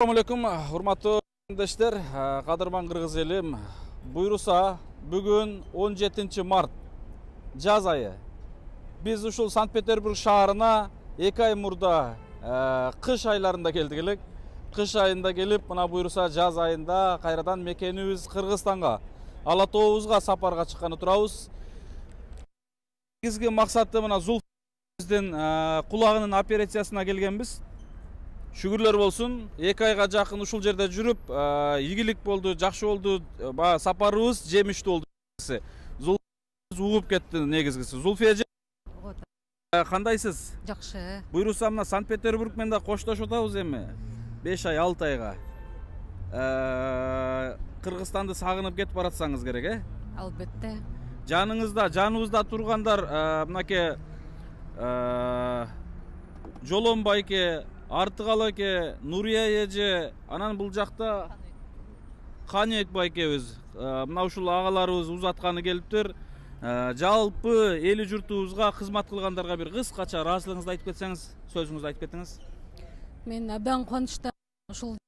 Assalamu alaikum, урматтуу кардештер, кадырман кыргыз элим. Буйруса, бүгүн 17 март, жаз айы. Биз ушул Санкт-Петербург шаарына 2 ай мурда кыш айларында келдик элек. Кыш айында келип, мына буйруса жаз айында кайрадан мекенибиз Кыргызстанга, Ала Тообузга сапарга чыкканы турабыз. Негизги максаты мына Зулфиздин кулагынын операциясына келгенбиз. Шүгүрлөр болсун, 2 айга жакын ушул жерде жүрүп, ийгилик болду, жакшы болду, сапарыбыз жемиштүү болду. Зулфиз угуп кетти негизгиси. Зулфия эже, кандайсыз? Жакшы. Буйруса мына Санкт-Петербург менен да коштошуп атабыз эми. 5 ай, 6 айга. Кыргызстанды сагынып кетип баратсаңыз керек, Албетте. Жаныбызда тургандар, мынакей Жолон байке, Артыгал эке, Нурия эже, анан бул жакта Канек байкебиз. Мына ушул агаларыбыз узатканы келиптир. Жалпы эли журтубузга кызмат кылгандарга бир кыскача ыраазычылыгыңызды айтып кетсеңиз, сөзүңүздү айтып кетиңиз. Мен абдан кубанычтамын ушул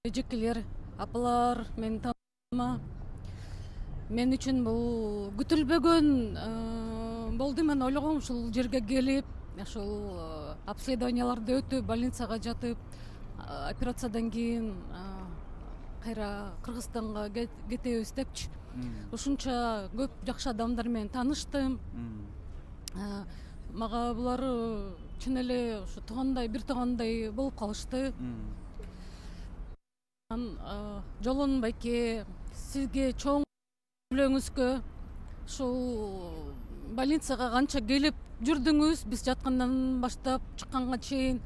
эжекелер, апалар мени таанышыма. Мен үчүн бул күтүлбөгөн болду. Мен ойлогом ушул жерге келип, ушул обследованияларды өтүп, больницага жатып, операциядан кийин кайра Кыргызстанга кетебиз депчи. Ушунча көп жакшы адамдар менен тааныштым. Мага булар чын эле ушу туугандай, бир туугандай болуп калышты. Жолон байке, сизге чоң үлөңүзгө ушул больницага канча келип жүрдүңүз, биз жаткандан баштап чыкканга чейин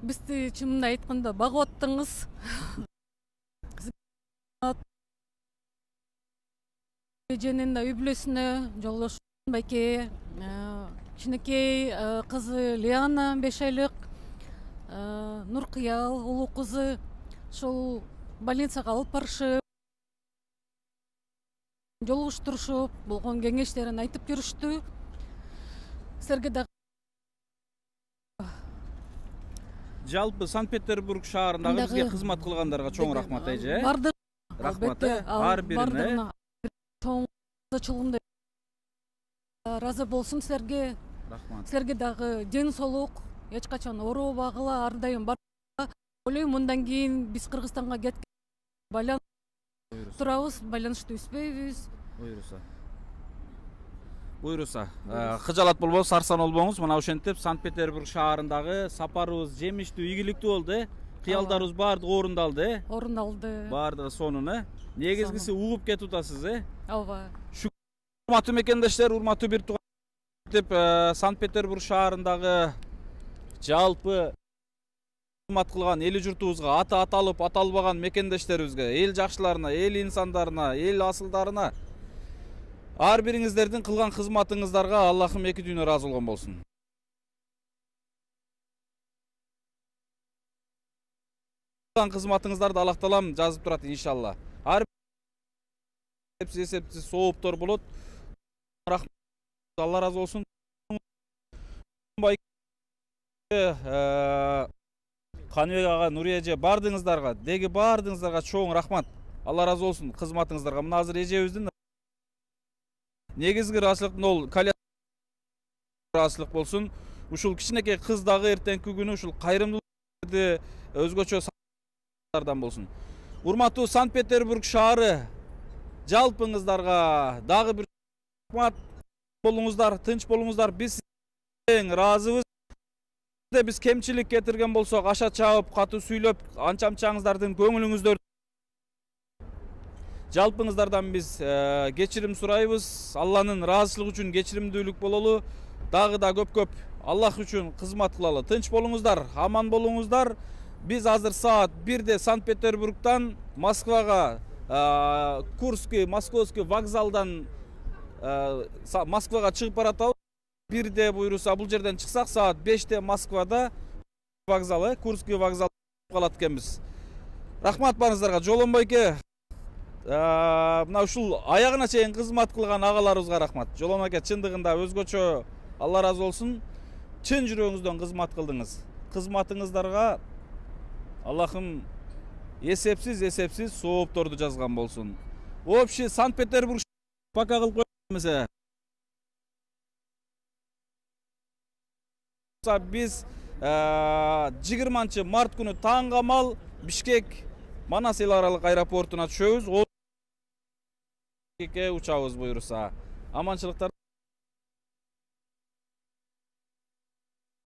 бизди чынында айтканда багып аттыңыз. Эженин да үй бүлөсүнө, жолдошум байке, кичинекей кызы Лиана 5 айлык, Нуркыял улуу кызы ушул больницага алып барышып, жолугуштурушуп, болгон кеңештерин айтып жүрүштү. Силерге да Жалпы Санкт-Петербург шаарындагы бизге кызмат кылгандарга чоң рахмат эже. Бардык Рахмат, ар бирине. Чоң ырзачылыгымды ыраазы болсун силерге. Рахмат. Силерге дагы ден соолук, эч качан оорубагыла, ар дайым бар. Ойлойм, мындан кийин биз Кыргызстанга кеткен турабыз, байланышты үзбөйбүз. Буйруса, кыжалат болбоңуз, сарсан болбоңуз. Мына ошентип Санкт-Петербург шаарындагы сапарыбыз жемиштүү, ийгиликтүү болду. Кыялдарыбыз баардыгы орундалды. Орундалды. Баардыгы сонун, негизгиси угуп кетип атасыз, Ооба. Урматтуу мекендештер, урматтуу бир тууган, Санкт-Петербург шаарындагы жалпы кызмат кылган эли журтубузга, аты аталып, аталбаган мекендештерибизге, эл жакшыларына, эл инсандарына, эл асылдарына, ар бириңиздердин кылган кызматыңыздарга Аллахым эки дүйнө ыраазы болгон болсун. Кызматыңыздарды Аллах таалам жазып турат иншалла. Ар эсептиз сооптор болот. Рахмат, Алла ыраазы болсун. Каныбек ага, Нурия эже, бардыгыңыздарга, бардыгыңыздарга чоң рахмат. Алла ыраазы болсун кызматыңыздарга. Мына азыр эжебиздин негизги ыраазычылык ол ыраазычылык болсун. Ушул кичинекей кыз дагы эртеңки күнү ушул кайрымдуулукты өзгөчө сардан болсун. Урматтуу Санкт-Петербург шаары, жалпыңыздарга дагы бир рахмат болуңуздар, тынч болуңуздар. Биз эң ыраазыбыз. Биз кемчилик кетирген болсок, аша чаап, катуу сүйлөп, анчамчаңыздардын көңүлүңүздөрдү жалпыңыздардан биз кечирим сурайбыз. Алланын ыраазычылыгы үчүн кечиримдүүлүк бололу. Дагы да көп Аллах үчүн кызмат кылалы. Тынч болуңуздар, аман болуңуздар. Биз азыр саат 1-де Санкт-Петербургтан Москвага, Курский, Московский вокзалдан Москвага чыгып баратабыз. 1-де буйруса бул жерден чыксак, саат 5-те Москвада вокзалы, Курский вокзал калат экенбиз. Рахмат барыңыздарга. Жолон байке, мына ушул аягына чейин кызмат кылган агаларыбызга рахмат. Жолон аке чындыгында өзгөчө Алла разы болсын. Чын жүрегіңізден қызмат қылдыңыз. Қызматыңыздарға Аллахым есепсіз соопторду жазған болсын. Общий Санкт-Петербург пока қылып қоймаса. Biz 20 март күні таңғамал Бишкек Манас эл аралык аэропортуна түшөбүз. Учабыз буйруса. Аманчылыктар.